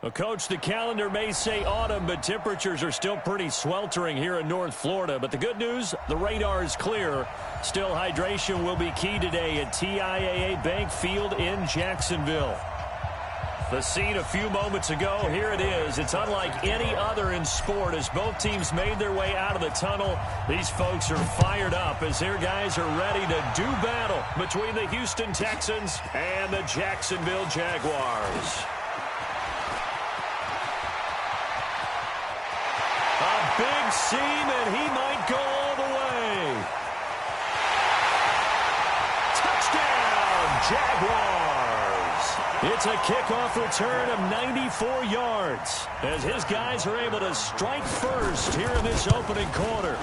Well, Coach, the calendar may say autumn, but temperatures are still pretty sweltering here in North Florida. But the good news, the radar is clear. Still, hydration will be key today at TIAA Bank Field in Jacksonville. The scene a few moments ago, here it is. It's unlike any other in sport as both teams made their way out of the tunnel. These folks are fired up as their guys are ready to do battle between the Houston Texans and the Jacksonville Jaguars. A big seam, and he might go all the way. Touchdown, Jaguars. It's a kickoff return of 94 yards as his guys are able to strike first here in this opening quarter.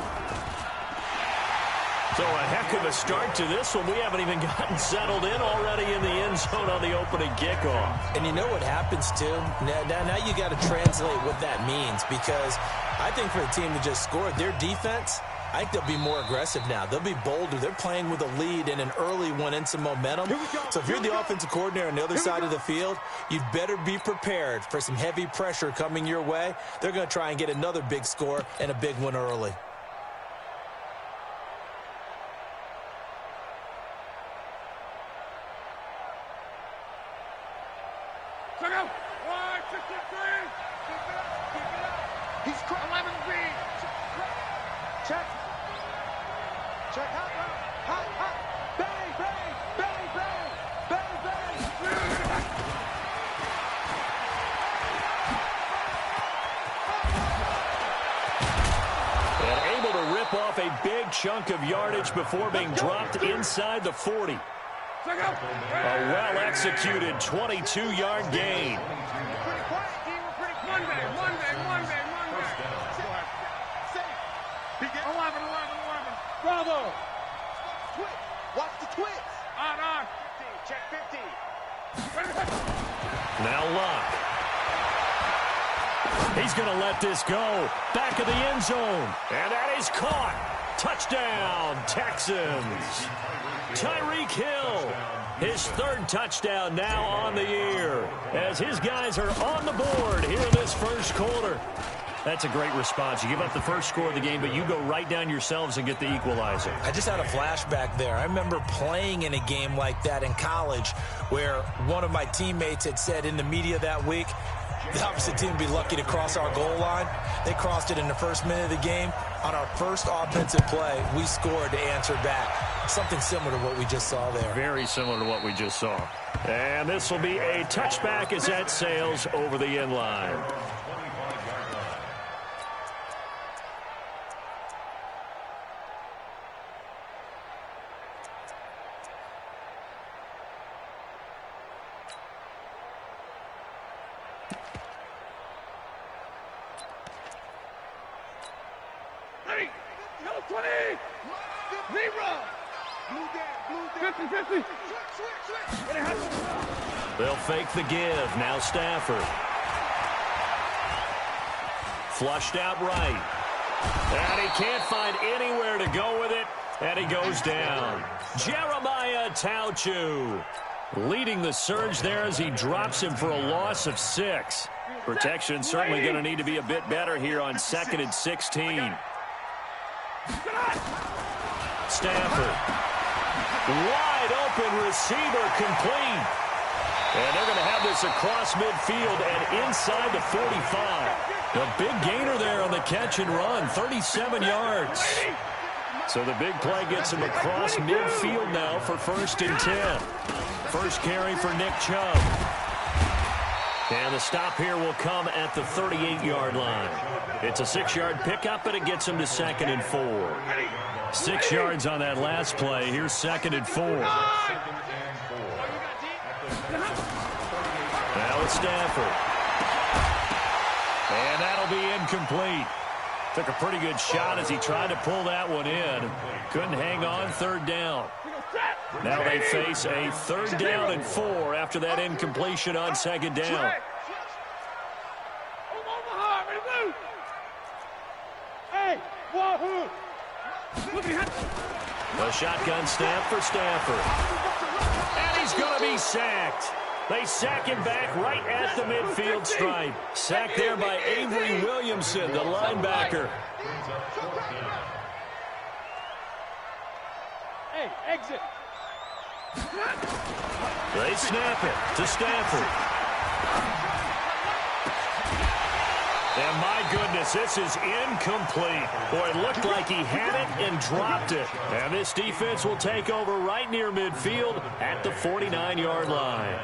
So a heck of a start to this one. We haven't even gotten settled in already in the end zone on the opening kickoff. And you know what happens, too? Now you got to translate what that means, because I think for the team to just score, their defense, I think they'll be more aggressive now. They'll be bolder. They're playing with a lead and an early one and some momentum. So if you're the offensive coordinator on the other side of the field, you'd better be prepared for some heavy pressure coming your way. They're going to try and get another big score and a big one early. He's 11B. Check. Check. Hot. Bang, bang, bang, bang, bang, bang. And able to rip off a big chunk of yardage before being dropped inside the 40. A well-executed 22-yard gain. Monday. 11. Bravo. Twitch. Watch the twitch. On. 50. Check 50. Now Luck. He's going to let this go. Back of the end zone. And that is caught. Touchdown, Texans. Tyreek Hill. His third touchdown now on the year as his guys are on the board here in this first quarter. That's a great response. You give up the first score of the game, but you go right down yourselves and get the equalizer. I just had a flashback there. I remember playing in a game like that in college where one of my teammates had said in the media that week, the opposite team would be lucky to cross our goal line. They crossed it in the first minute of the game. On our first offensive play, we scored to answer back. Something similar to what we just saw there. Very similar to what we just saw. And this will be a touchback as that sails over the end line. They'll fake the give. Now Stafford. Flushed out right. And he can't find anywhere to go with it. And he goes down. Jeremiah Tauchu leading the surge there as he drops him for a loss of 6. Protection certainly going to need to be a bit better here on 2nd and 16. Stafford. Wide open receiver complete. And they're going to have this across midfield and inside the 45. A big gainer there on the catch and run, 37 yards. So the big play gets him across midfield now for 1st and 10. First carry for Nick Chubb. And the stop here will come at the 38-yard line. It's a 6-yard pickup, and it gets him to 2nd and 4. 6 yards on that last play. Here's 2nd and 4. Now it's Stafford. And that'll be incomplete. Took a pretty good shot as he tried to pull that one in. Couldn't hang on. 3rd down. Now they face a 3rd down and 4 after that incompletion on 2nd down. A shotgun snap for Stafford. And he's going to be sacked. They sack him back right at the midfield stripe. Sacked there by Avery Williamson, the linebacker. Hey, exit. They snap it to Stafford. And my goodness, this is incomplete. Boy, it looked like he had it and dropped it. And this defense will take over right near midfield at the 49-yard line.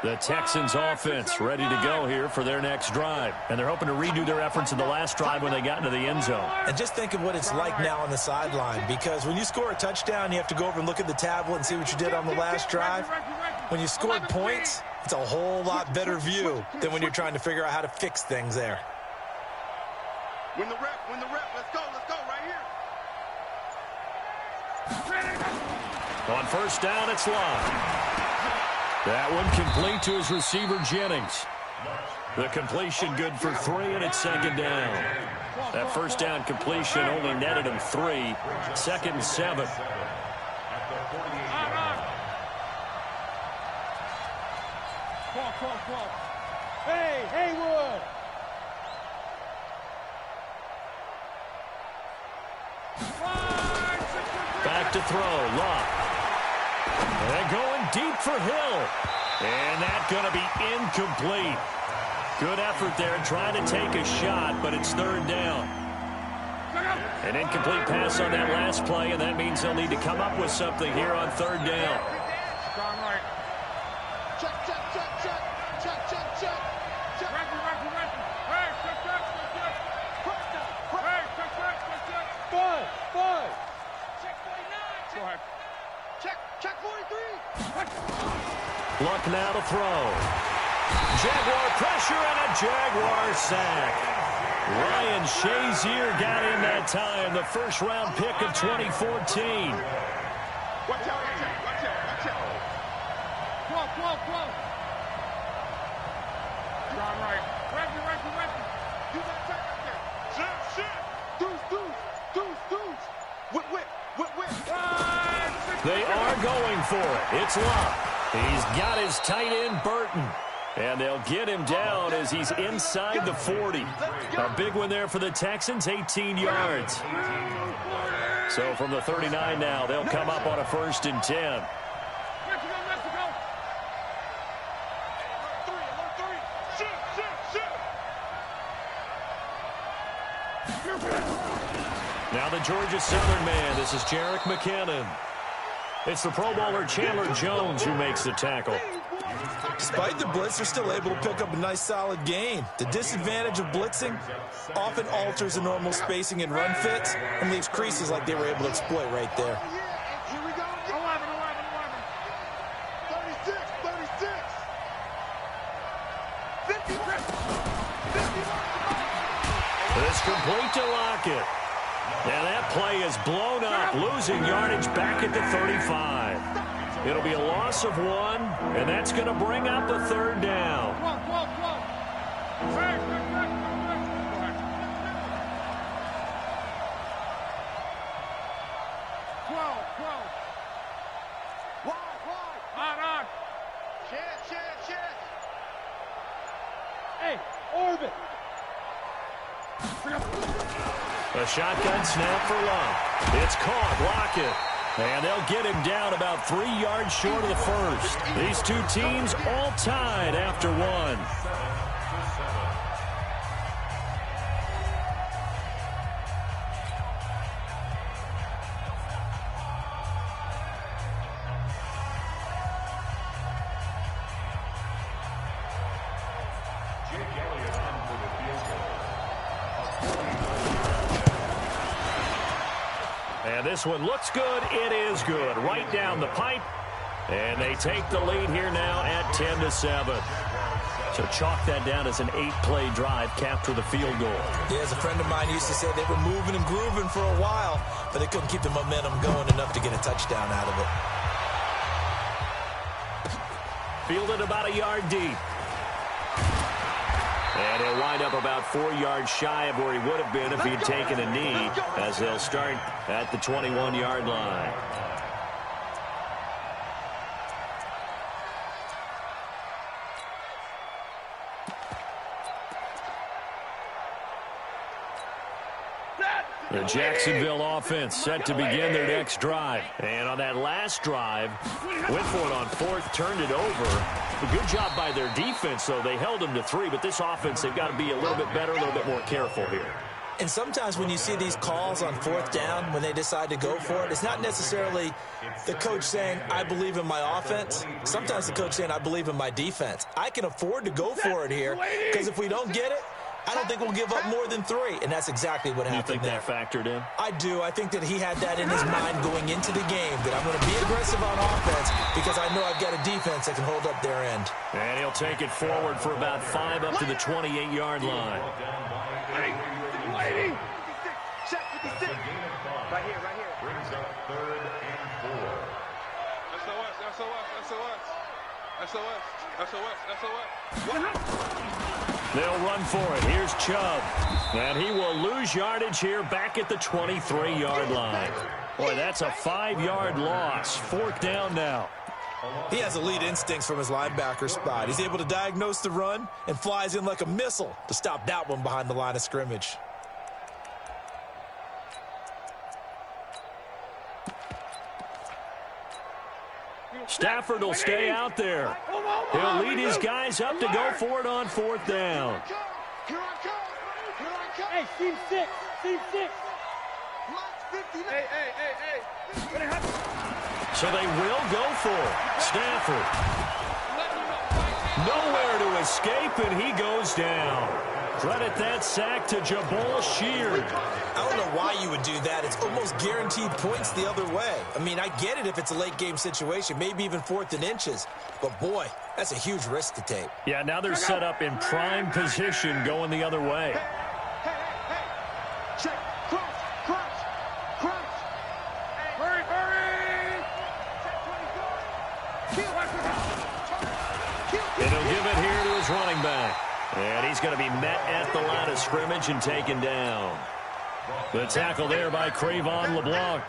The Texans offense ready to go here for their next drive. And they're hoping to redo their efforts in the last drive when they got into the end zone. And just think of what it's like now on the sideline, because when you score a touchdown, you have to go over and look at the tablet and see what you did on the last drive. When you scored points, it's a whole lot better view than when you're trying to figure out how to fix things there. Win the rep, let's go right here. On first down, it's Love. That one complete to his receiver, Jennings. The completion good for 3, and it's second down. That first down completion only netted him 3. Second and 7. Hey, Haywood. Back to throw, Love. They're going deep for Hill. And that's going to be incomplete. Good effort there trying to take a shot, but it's third down. An incomplete pass on that last play, and that means they'll need to come up with something here on third down. Check 43. Luck now to throw. Jaguar pressure and a Jaguar sack. Ryan Shazier got in that time, the first-round pick of 2014. Watch out. 12. John Wright. Reggie. You got check right there. Shit. Deuce. Whip. They are going for it. It's Love. He's got his tight end, Burton. And they'll get him down as he's inside the 40. A big one there for the Texans, 18 yards. So from the 39 now, they'll come up on a 1st and 10. Now the Georgia Southern man, this is Jerick McKinnon. It's the Pro Bowler Chandler Jones who makes the tackle. Despite the blitz, they're still able to pick up a nice solid gain. The disadvantage of blitzing often alters the normal spacing and run fits and leaves creases like they were able to exploit right there. Here we go. 11. 36. 50. It's complete to Lockett. And that play is blown up, losing yardage back at the 35. It'll be a loss of 1, and that's going to bring up a third down. 12. Wide. On. Chance. Hey, orbit. A shotgun snap for Love. It's caught, Lockett. And they'll get him down about 3 yards short of the first. These two teams all tied after 1. And this one looks good. It is good. Right down the pipe. And they take the lead here now at 10-7. So chalk that down as an 8-play drive, capture the field goal. Yeah, as a friend of mine used to say, they were moving and grooving for a while, but they couldn't keep the momentum going enough to get a touchdown out of it. Fielded about a yard deep. And he'll wind up about 4 yards shy of where he would have been if he had taken a knee, as they'll start at the 21-yard line. The Jacksonville offense set to begin their next drive. And on that last drive, went for it on fourth, turned it over. A good job by their defense, though. They held them to 3, but this offense, they've got to be a little bit better, a little bit more careful here. And sometimes when you see these calls on fourth down, when they decide to go for it, it's not necessarily the coach saying, I believe in my offense. Sometimes the coach saying, I believe in my defense. I can afford to go for it here because if we don't get it, I don't think we'll give up more than 3. And that's exactly what happened there. You think that factored in? I do. I think that he had that in his mind going into the game, that I'm going to be aggressive on offense because I know I've got a defense that can hold up their end. And he'll take it forward for about 5 up to the 28-yard line. Waiting. Check 56. Right here. Brings up 3rd and 4. SOS. They'll run for it. Here's Chubb. And he will lose yardage here back at the 23-yard line. Boy, that's a 5-yard loss. 4th down now. He has elite instincts from his linebacker spot. He's able to diagnose the run and flies in like a missile to stop that one behind the line of scrimmage. Stafford will stay out there. He'll lead his guys up to go for it on 4th down. Here I come. Hey, team 6. Hey. So they will go for it. Stafford. Nowhere to escape, and he goes down. Credit that sack to Jabal Sheard. I don't know why you would do that. It's almost guaranteed points the other way. I mean, I get it if it's a late-game situation, maybe even 4th and inches. But, boy, that's a huge risk to take. Yeah, now they're set up in prime position going the other way. Hey. Check. Crunch. Hurry. And he'll give it here to his running back. And he's going to be met at the line of scrimmage and taken down. The tackle there by Crevon LeBlanc.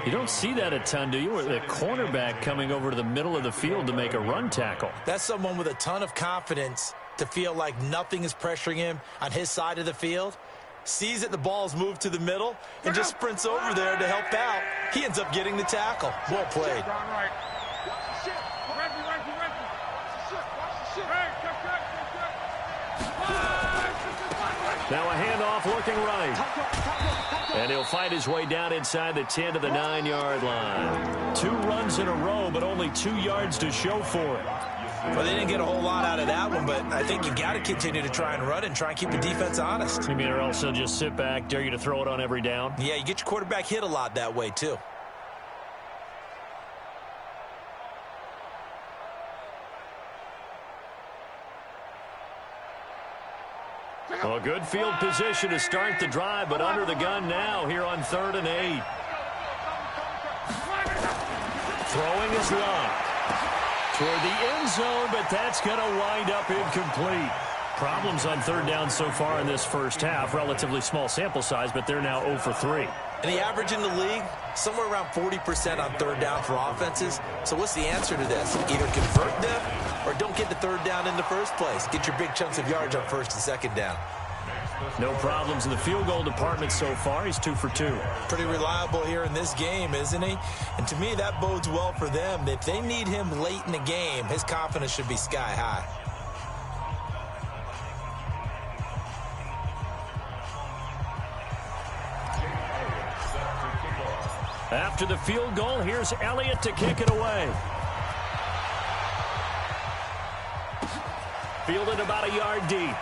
You don't see that a ton, do you? The cornerback coming over to the middle of the field to make a run tackle. That's someone with a ton of confidence to feel like nothing is pressuring him on his side of the field. Sees that the ball's moved to the middle and just sprints over there to help out. He ends up getting the tackle. Well played. Now a handoff looking right. And he'll fight his way down inside the 10 to the 9-yard line. 2 runs in a row, but only 2 yards to show for it. Well, they didn't get a whole lot out of that one, but I think you got to continue to try and run and try and keep the defense honest. You mean or else he'll just sit back, dare you to throw it on every down? Yeah, you get your quarterback hit a lot that way, too. Well, good field position to start the drive, but under the gun now here on 3rd and 8. Throwing is locked toward the end zone, but that's going to wind up incomplete. Problems on 3rd down so far in this first half. Relatively small sample size, but they're now 0 for 3. And the average in the league, somewhere around 40% on 3rd down for offenses. So what's the answer to this? Either convert them or don't get the 3rd down in the first place. Get your big chunks of yards on 1st and 2nd down. No problems in the field goal department so far. He's 2 for 2. Pretty reliable here in this game, isn't he? And to me, that bodes well for them. If they need him late in the game, his confidence should be sky high. After the field goal, here's Elliott to kick it away. Fielded about a yard deep.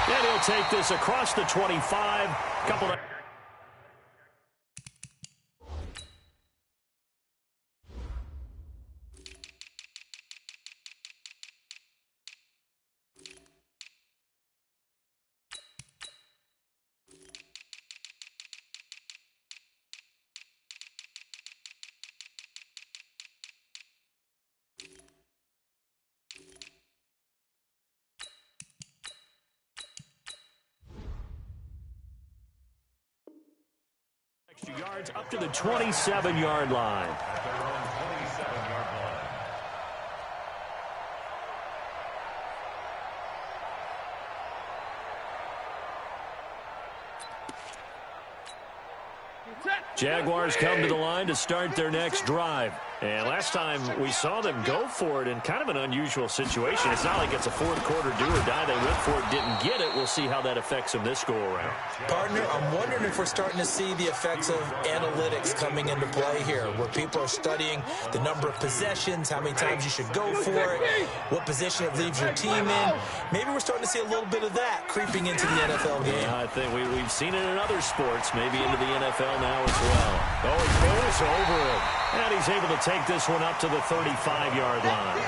And he'll take this across the 25. Couple of... yards up to the 27-yard line. Jaguars come to the line to start their next drive. And last time we saw them go for it in kind of an unusual situation. It's not like it's a fourth quarter do or die. They went for it, didn't get it. We'll see how that affects them this go-around. Partner, I'm wondering if we're starting to see the effects of analytics coming into play here, where people are studying the number of possessions, how many times you should go for it, what position it leaves your team in. Maybe we're starting to see a little bit of that creeping into the NFL game. I think we've seen it in other sports, maybe into the NFL now as well. Oh, he goes over it. And he's able to take this one up to the 35-yard line.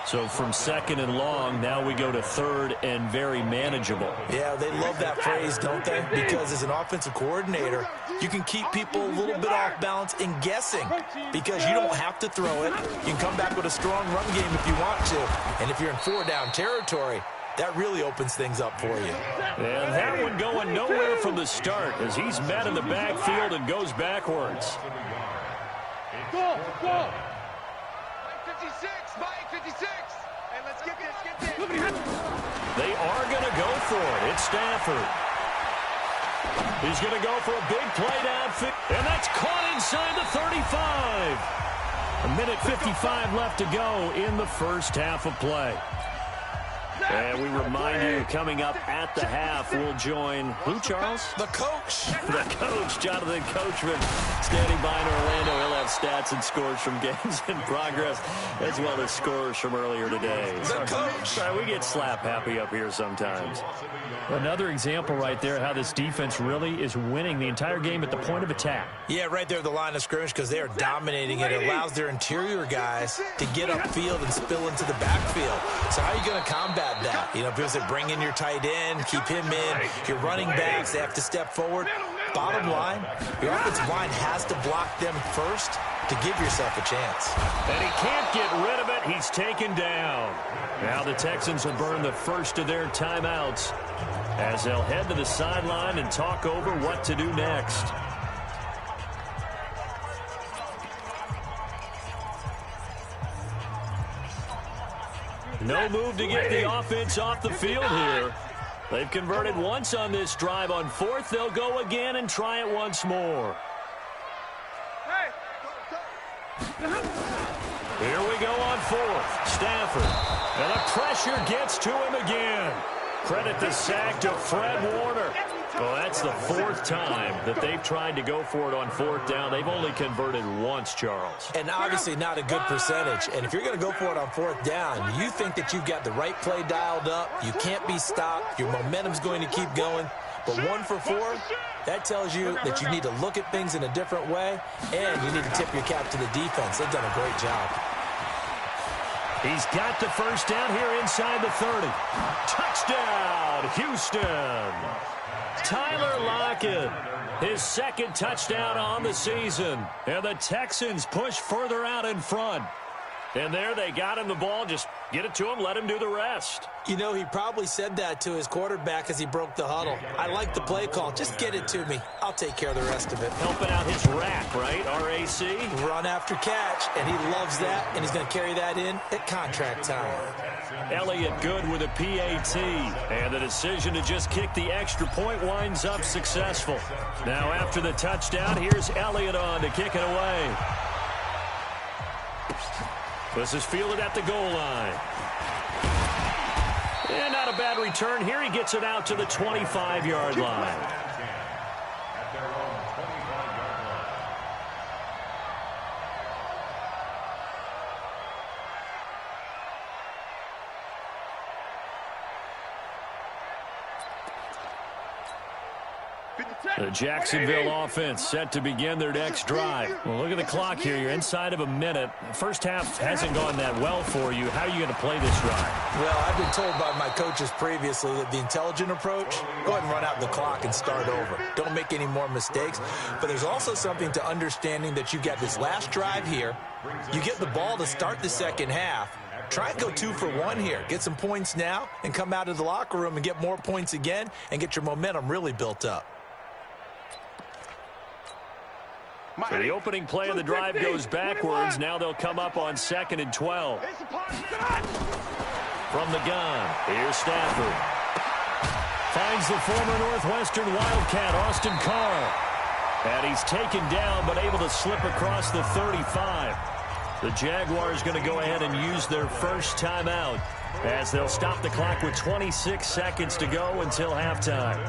So from second and long, now we go to third and very manageable. Yeah, they love that phrase, don't they? Because as an offensive coordinator, you can keep people a little bit off balance and guessing because you don't have to throw it. You can come back with a strong run game if you want to. And if you're in four-down territory, that really opens things up for you. And that one going nowhere from the start as he's met in the backfield and goes backwards. Go! Mike 56, Mike 56. Hey, let's get this, They are going to go for it. It's Stafford. He's going to go for a big play downfield. And that's caught inside the 35. A minute 55 left to go in the first half of play. And we remind you, coming up at the half, we'll join who, Charles? The coach. The coach, Jonathan Coachman, standing by in Orlando. He'll have stats and scores from games in progress, as well as scores from earlier today. The coach. Sorry, we get slap happy up here sometimes. Another example right there how this defense really is winning the entire game at the point of attack. Yeah, right there at the line of scrimmage because they are dominating it. It allows their interior guys to get upfield and spill into the backfield. So how are you going to combat that? You know, because they bring in your tight end, keep him in. Your running backs, they have to step forward. Bottom line, your offensive line has to block them first to give yourself a chance. And he can't get rid of it. He's taken down. Now the Texans will burn the first of their timeouts as they'll head to the sideline and talk over what to do next. No move to get the offense off the field here. They've converted once on this drive. On fourth, they'll go again and try it once more. Here we go on fourth. Stafford. And the pressure gets to him again. Credit the sack to Fred Warner. Well, that's the fourth time that they've tried to go for it on fourth down. They've only converted once, Charles. And obviously not a good percentage. And if you're going to go for it on fourth down, you think that you've got the right play dialed up. You can't be stopped. Your momentum's going to keep going. But 1 for 4, that tells you that you need to look at things in a different way, and you need to tip your cap to the defense. They've done a great job. He's got the first down here inside the 30. Touchdown, Houston. Tyler Lockett, his second touchdown on the season. And the Texans push further out in front. And there they got him the ball. Just get it to him, let him do the rest. You know, he probably said that to his quarterback as he broke the huddle. I like the play call. Just get it to me. I'll take care of the rest of it. Helping out his rack, right? RAC. Run after catch, and he loves that, and he's going to carry that in at contract time. Elliott good with a PAT. And the decision to just kick the extra point winds up successful. Now after the touchdown, here's Elliott on to kick it away. This is fielded at the goal line. And not a bad return here. He gets it out to the 25-yard line. The Jacksonville offense set to begin their next drive. Well, look at the clock here. You're inside of a minute. First half hasn't gone that well for you. How are you going to play this drive? Well, I've been told by my coaches previously that the intelligent approach, go ahead and run out the clock and start over. Don't make any more mistakes. But there's also something to understanding that you've got this last drive here. You get the ball to start the second half. Try and go 2 for 1 here. Get some points now and come out of the locker room and get more points again and get your momentum really built up. So the opening play of the drive goes backwards. Now they'll come up on 2nd and 12. From the gun, here's Stafford. Finds the former Northwestern Wildcat, Austin Carr. And he's taken down, but able to slip across the 35. The Jaguars going to go ahead and use their first timeout as they'll stop the clock with 26 seconds to go until halftime.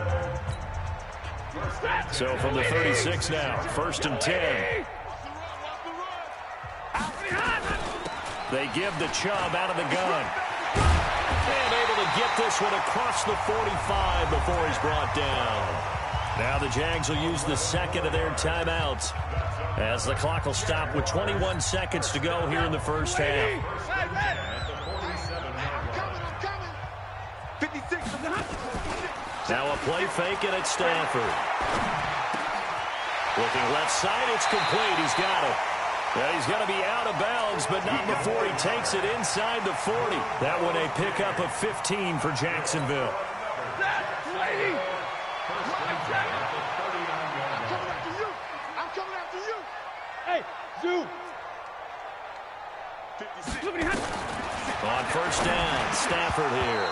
So from the 36 now, 1st and 10. They give the Chubb out of the gun. And able to get this one across the 45 before he's brought down. Now the Jags will use the second of their timeouts as the clock will stop with 21 seconds to go here in the first half. Now a play fake and it's Stafford. Looking left side, it's complete. He's got it. Now he's going to be out of bounds, but not before he takes it inside the 40. That one a pickup of 15 for Jacksonville. I'm coming after you. Hey, Zoo. On first down, Stafford here.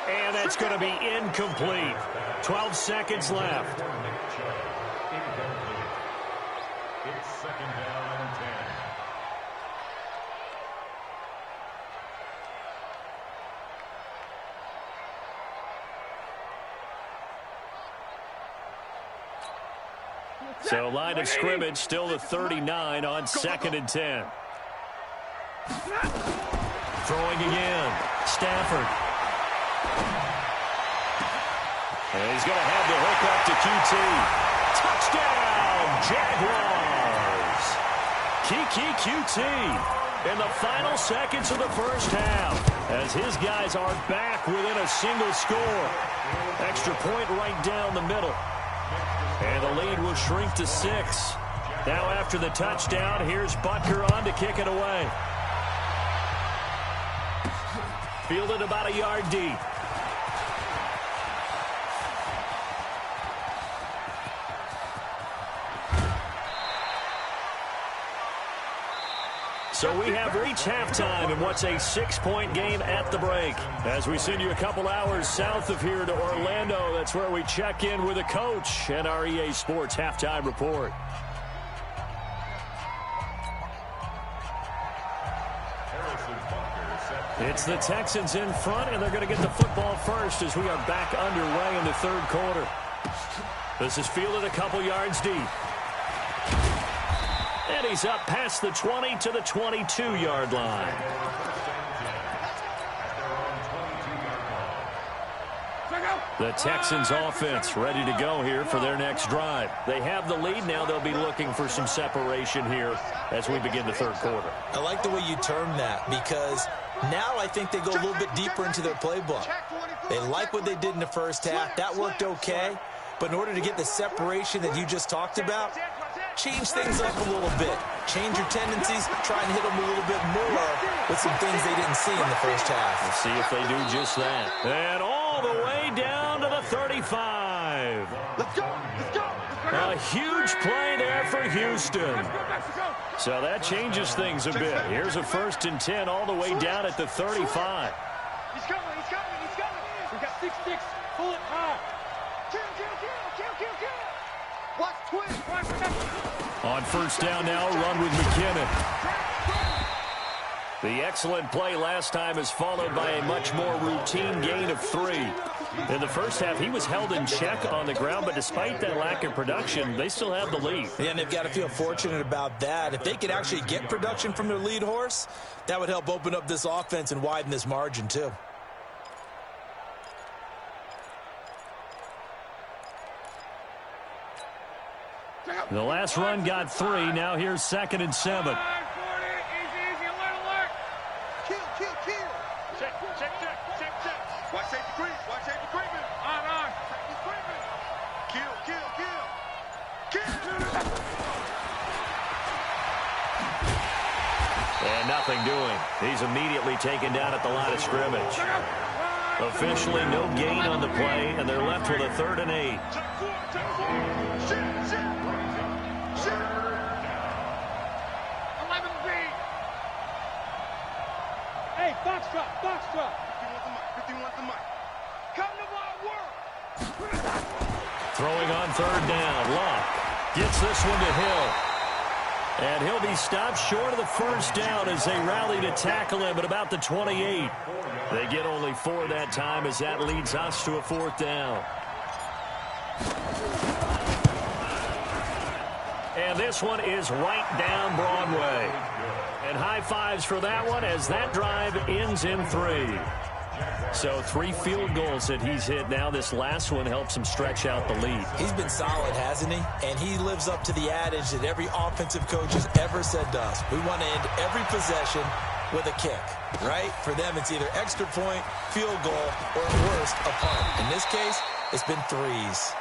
And that's going to be incomplete. 12 seconds left. It's 2nd down and 10. So line of scrimmage still the 39 on 2nd and 10. Throwing again. Stafford. And he's going to have the hook up to QT. Touchdown, Jaguars. Kiki QT in the final seconds of the first half as his guys are back within a single score. Extra point right down the middle. And the lead will shrink to 6. Now after the touchdown, here's Butker on to kick it away. Fielded about a yard deep. So we have reached halftime in what's a 6-point game at the break. As we send you a couple hours south of here to Orlando, that's where we check in with a coach and our EA Sports Halftime Report. It's the Texans in front, and they're going to get the football first as we are back underway in the third quarter. This is fielded a couple yards deep. And he's up past the 20 to the 22-yard line. The Texans offense ready to go here for their next drive. They have the lead now. They'll be looking for some separation here as we begin the third quarter. I like the way you termed that because now I think they go a little bit deeper into their playbook. They like what they did in the first half. That worked okay. But in order to get the separation that you just talked about, change things up a little bit. Change your tendencies. Try and hit them a little bit more with some things they didn't see in the first half. Let's see if they do just that. And all the way down to the 35. Let's go. Let's go. A huge play there for Houston. So that changes things a bit. Here's a 1st and 10 all the way down at the 35. He's coming. He's coming. He's coming. We got 6 sticks. Pull it hard. Kill. Watch twist. On first down now, run with McKinnon. The excellent play last time is followed by a much more routine gain of 3. In the first half, he was held in check on the ground, but despite that lack of production, they still have the lead. Yeah, and they've got to feel fortunate about that. If they could actually get production from their lead horse, that would help open up this offense and widen this margin too. The last run got 3. Now here's 2nd and 7. Easy. Alert. Kill. Check. Watch safety green. On. Kill. And nothing doing. He's immediately taken down at the line of scrimmage. Officially no gain on the play, and they're left with a 3rd and 8. Shit. 11B. Hey, box drop. 51 the mic. Come to my work. Throwing on 3rd down. Luck. Gets this one to Hill. And he'll be stopped short of the first down as they rally to tackle him at about the 28. They get only 4 that time as that leads us to a 4th down. And this one is right down Broadway. And high fives for that one as that drive ends in 3. So 3 field goals that he's hit now. This last one helps him stretch out the lead. He's been solid, hasn't he? And he lives up to the adage that every offensive coach has ever said to us. We want to end every possession with a kick, right? For them, it's either extra point, field goal, or at worst, a punt. In this case, it's been 3s.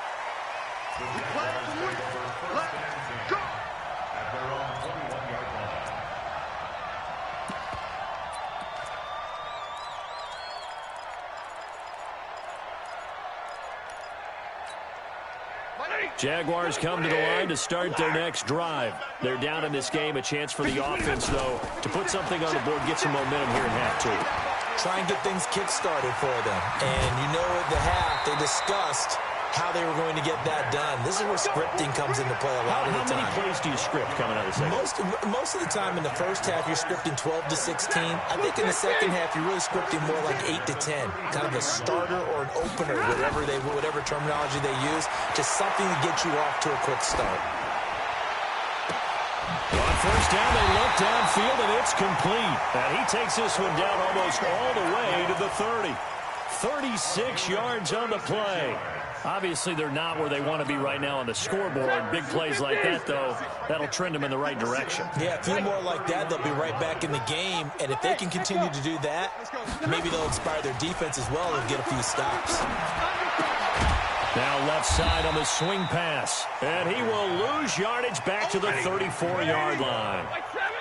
Jaguars come to the line to start their next drive. They're down in this game. A chance for the offense, though, to put something on the board, get some momentum here in half 2. Try and get things kick-started for them. And you know at the half, they discussed how they were going to get that done. This is where scripting comes into play a lot of the time. How many plays do you script coming out of the second? Most of the time in the first half, you're scripting 12 to 16. I think in the second half, you're really scripting more like 8 to 10. Kind of a starter or an opener, whatever terminology they use. Just something to get you off to a quick start. On first down, they look downfield, and it's complete. And he takes this one down almost all the way to the 30. 36 yards on the play. Obviously, they're not where they want to be right now on the scoreboard. Big plays like that, though, that'll trend them in the right direction. Yeah, a few more like that, they'll be right back in the game. And if they can continue to do that, maybe they'll inspire their defense as well and get a few stops. Now left side on the swing pass. And he will lose yardage back to the 34-yard line.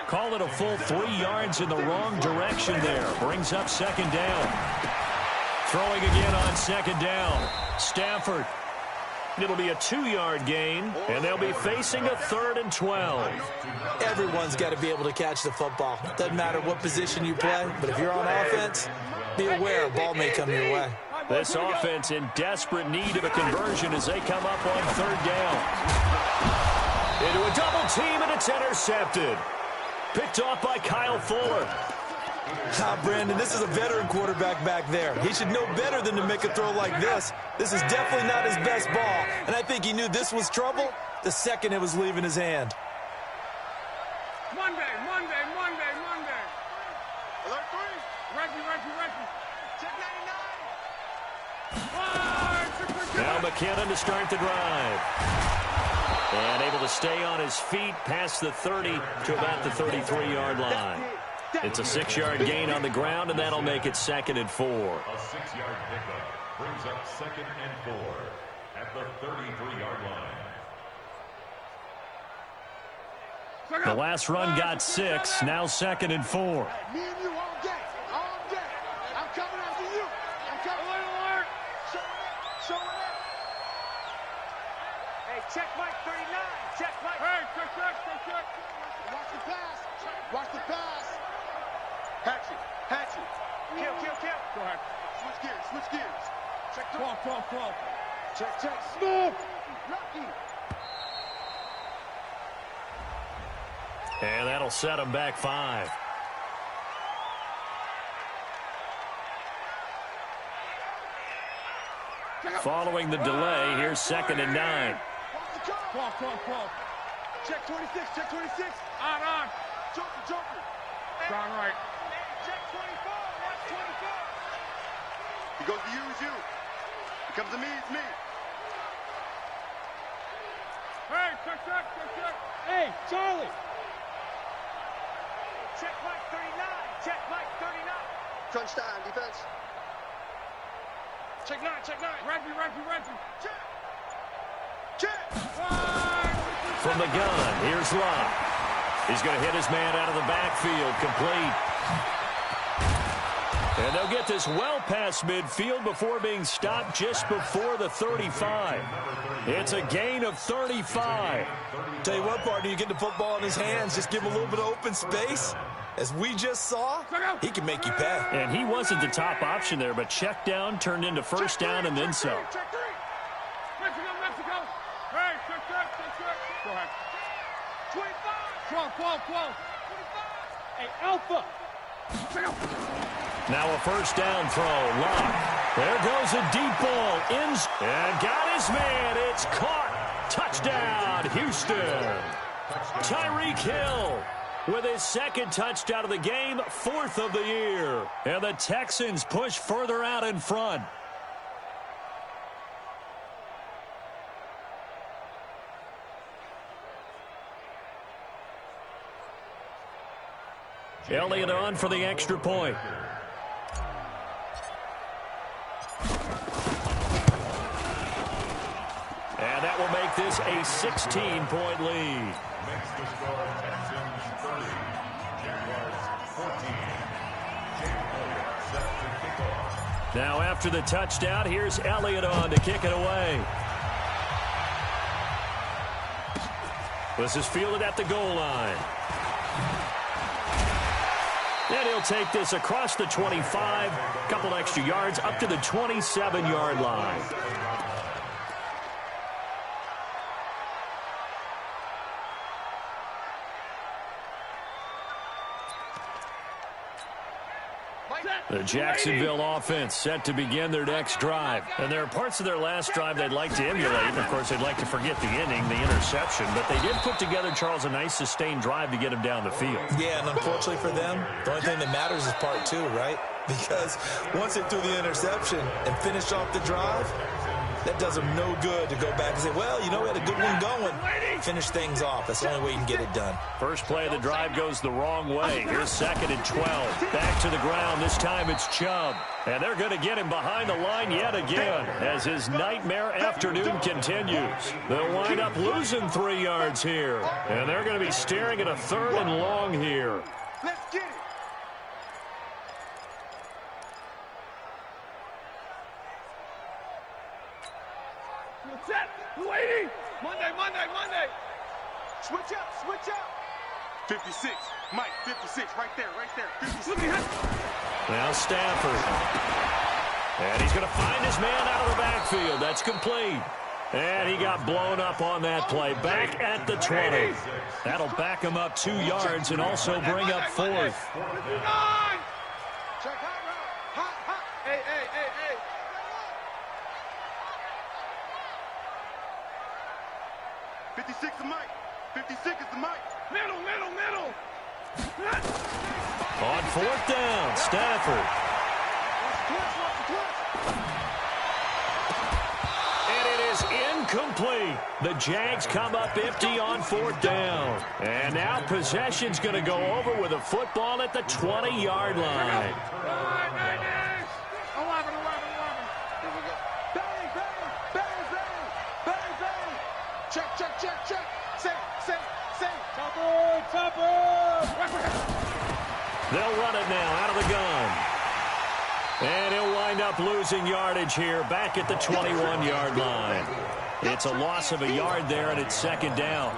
Call it a full 3 yards in the wrong direction there. Brings up second down. Throwing again on second down. Stafford. It'll be a 2-yard gain, and they'll be facing a 3rd and 12. Everyone's got to be able to catch the football. Doesn't matter what position you play, but if you're on offense, be aware a ball may come your way. This offense in desperate need of a conversion as they come up on 3rd down. Into a double team, and it's intercepted. Picked off by Kyle Fuller. Brandon, this is a veteran quarterback back there. He should know better than to make a throw like this. This is definitely not his best ball, and I think he knew this was trouble the second it was leaving his hand. Monday. Alert 3. Reggie. Check 99. Now McKinnon to start the drive. And able to stay on his feet past the 30 to about the 33-yard line. It's a 6-yard gain on the ground, and that'll make it 2nd and 4. A 6-yard pickup brings up 2nd and 4 at the 33-yard line. The last run got 6, now 2nd and 4. Me and you all day. I'm coming after you. I'm coming. Alert. Show it up. Hey, check Mike 39. Check Mike. Hey, check. Watch the pass. Hatchet. Kill. Go ahead. Switch gears. Check 12. Check. Smooth. Lucky. And that'll set him back 5. Following the delay, here's 2nd and 9. 12. Check 26. On. Joker. Down right. Check 24. Watch 24. He goes to you, it's you. He comes to me, it's me. Hey, check. Hey, Charlie. Check Mike 39. Crunch time, defense. Check 9. Reggie. Check. From the gun, here's Love. He's going to hit his man out of the backfield, complete. And they'll get this well past midfield before being stopped just before the 35. It's a gain of 35. Tell you what, partner, you get the football in his hands, just give him a little bit of open space. As we just saw, he can make you pay. And he wasn't the top option there, but check down turned into first down and then some. Check 3. Mexico. Hey, check. Qual. Hey, Alpha. Now a first down throw. Lock. There goes a deep ball. And got his man. It's caught. Touchdown, Houston. Tyreek Hill with his second touchdown of the game, 4th of the year. And the Texans push further out in front. Elliott on for the extra point. And that will make this a 16-point lead. Makes the score Texans 30, Jaguars 14. James Elliott set to kick off. Now after the touchdown, here's Elliott on to kick it away. This is fielded at the goal line. And he'll take this across the 25, a couple extra yards, up to the 27-yard line. The Jacksonville offense set to begin their next drive. And there are parts of their last drive they'd like to emulate. And, of course, they'd like to forget the inning, the interception. But they did put together, Charles, a nice sustained drive to get him down the field. Yeah, and unfortunately for them, the only thing that matters is part 2, right? Because once they threw the interception and finished off the drive, that does them no good to go back and say, well, you know, we had a good one going. Finish things off. That's the only way you can get it done. First play of the drive goes the wrong way. Here's 2nd and 12. Back to the ground. This time it's Chubb. And they're going to get him behind the line yet again as his nightmare afternoon continues. They'll wind up losing 3 yards here. And they're going to be staring at a 3rd and long here. Let's get it. Set. Lady. Monday. Switch up. 56. Mike, 56. Right there. 56. Now Stafford. And he's going to find his man out of the backfield. That's complete. And he got blown up on that play. Back at the 20. That'll back him up 2 yards and also bring up 4th. Check hot. Hey. 56 is Mike. 56 is the Mike. Middle. On 4th down, Stafford. And it is incomplete. The Jags come up empty on 4th down. And now possession's going to go over with a football at the 20-yard line. 11. Here we go. Bang. Check. Say. Topper. They'll run it now out of the gun. And he'll wind up losing yardage here back at the 21-yard line. It's a loss of a yard there, and it's 2nd down.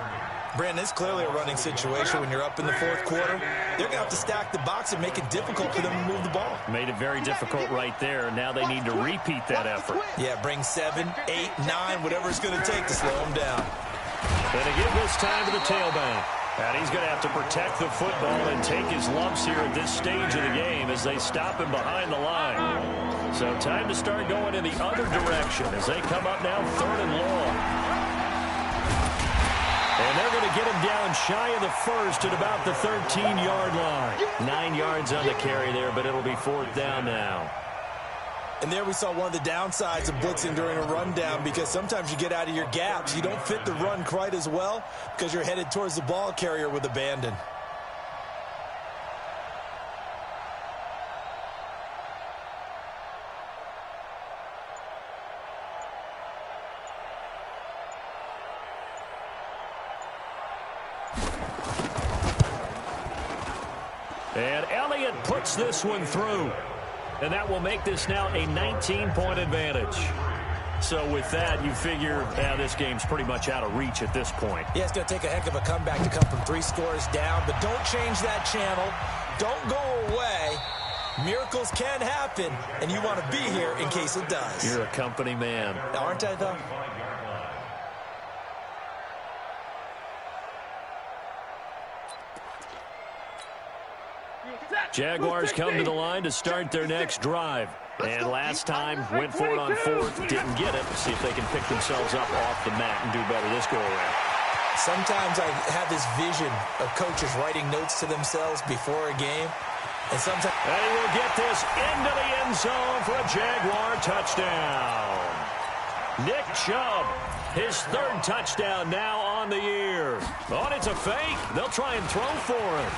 Brandon, it's clearly a running situation when you're up in the 4th quarter. They're going to have to stack the box and make it difficult for them to move the ball. Made it very difficult right there. Now they need to repeat that effort. Yeah, bring 7, 8, 9, whatever it's going to take to slow them down. And to give this time to the tailback. And he's going to have to protect the football and take his lumps here at this stage of the game as they stop him behind the line. So time to start going in the other direction as they come up now 3rd and long. And they're going to get him down shy of the 1st at about the 13-yard line. 9 yards on the carry there, but it'll be 4th down now. And there we saw one of the downsides of blitzing during a rundown, because sometimes you get out of your gaps. You don't fit the run quite as well because you're headed towards the ball carrier with abandon. And Elliott puts this one through. And that will make this now a 19-point advantage. So with that, you figure this game's pretty much out of reach at this point. Yeah, it's going to take a heck of a comeback to come from 3 scores down, but don't change that channel. Don't go away. Miracles can happen, and you want to be here in case it does. You're a company man. Aren't I, though? Jaguars come to the line to start their next drive. And last time, went for it on fourth, didn't get it. See if they can pick themselves up off the mat and do better this go-around. Sometimes I have this vision of coaches writing notes to themselves before a game. And sometimes they will get this into the end zone for a Jaguar touchdown. Nick Chubb, his third touchdown now on the year. Oh, and it's a fake. They'll try and throw for him.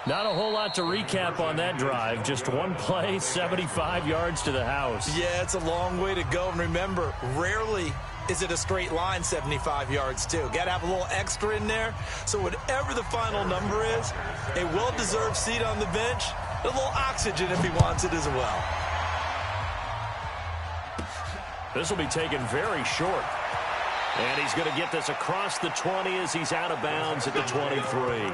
Not a whole lot to recap on that drive. Just one play, 75 yards to the house. Yeah, it's a long way to go. And remember, rarely is it a straight line 75 yards, too. Got to have a little extra in there. So whatever the final number is, a well-deserved seat on the bench, a little oxygen if he wants it as well. This will be taken very short. And he's going to get this across the 20 as he's out of bounds at the 23.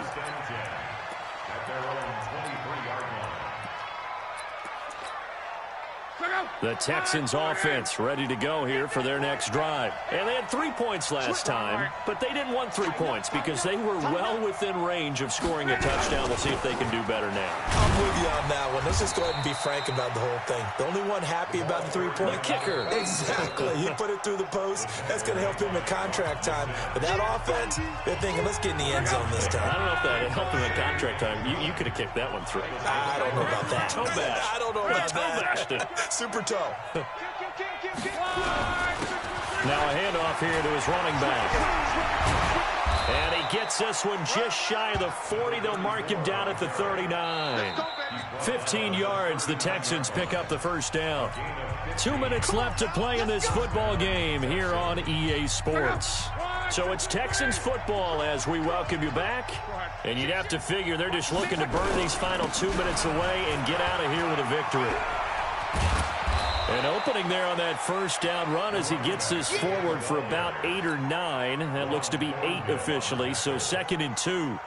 The Texans offense ready to go here for their next drive. And they had 3 points last time, but they didn't want 3 points because they were well within range of scoring a touchdown. We'll see if they can do better now. I'm with you on that one. Let's just go ahead and be frank about the whole thing. The only one happy about the three-point kicker. Exactly. He put it through the post. That's going to help him in contract time. But that offense, they're thinking, let's get in the end zone this time. I don't know if that helped him in contract time. You could have kicked that one through. I don't know about that. Toe bash. I don't know about that. Super toe. Now a handoff here to his running back. And he gets this one just shy of the 40. They'll mark him down at the 39. 15 yards. The Texans pick up the first down. 2 minutes left to play in this football game here on EA Sports. So it's Texans football as we welcome you back. And you'd have to figure they're just looking to burn these final 2 minutes away and get out of here with a victory. An opening there on that first down run as he gets this forward for about 8 or 9. That looks to be 8 officially, so 2nd and 2.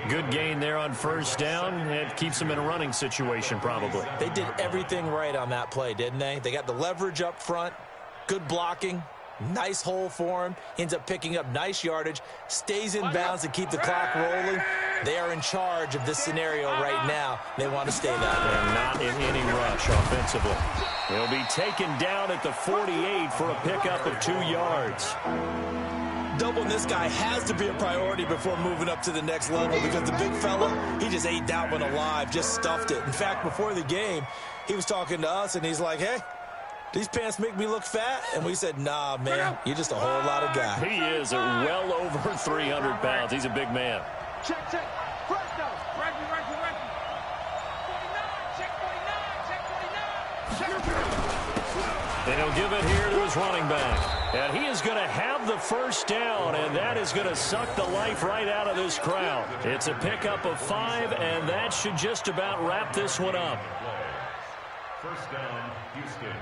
Good gain there on first down. It keeps them in a running situation probably. They did everything right on that play, didn't they? They got the leverage up front, good blocking, nice hole for him. Ends up picking up nice yardage, stays in bounds to keep the clock rolling. They are in charge of this scenario right now. They want to stay that way. They're not in any rush offensively. He'll be taken down at the 48 for a pickup of 2 yards. Doubling this guy has to be a priority before moving up to the next level because the big fella, he just ate that one alive, just stuffed it. In fact, before the game, he was talking to us, and he's like, hey, these pants make me look fat? And we said, nah, man, you're just a whole lot of guy. He is well over 300 pounds. He's a big man. Check. First down. Ranky. 49. Check 49. And he'll give it here to his running back. And he is going to have the first down, and that is going to suck the life right out of this crowd. It's a pickup of 5, and that should just about wrap this one up. First down, Houston.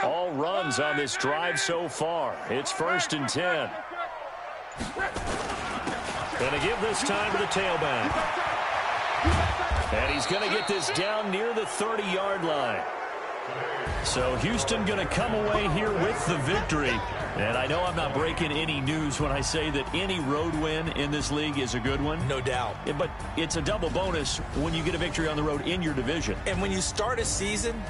All runs on this drive so far. It's 1st and 10. Going to give this time to the tailback. And he's going to get this down near the 30-yard line. So Houston going to come away here with the victory. And I know I'm not breaking any news when I say that any road win in this league is a good one. No doubt. But it's a double bonus when you get a victory on the road in your division. And when you start a season,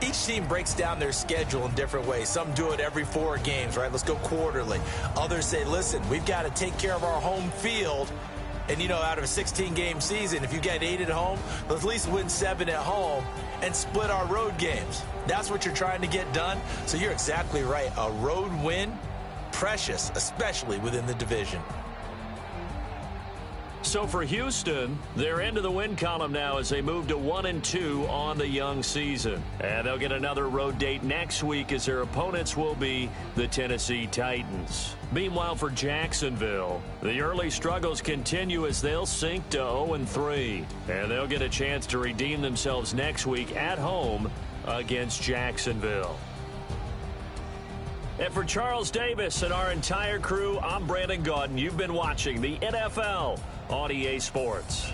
each team breaks down their schedule in different ways. Some do it every 4 games, right? Let's go quarterly. Others say, listen, we've got to take care of our home field. And, you know, out of a 16-game season, if you get 8 at home, let's at least win 7 at home and split our road games. That's what you're trying to get done. So you're exactly right. A road win, precious, especially within the division. So for Houston, they're into the win column now as they move to 1-2 on the young season. And they'll get another road date next week as their opponents will be the Tennessee Titans. Meanwhile, for Jacksonville, the early struggles continue as they'll sink to 0-3. And they'll get a chance to redeem themselves next week at home against Jacksonville. And for Charles Davis and our entire crew, I'm Brandon Gaudin. You've been watching the NFL on EA Sports.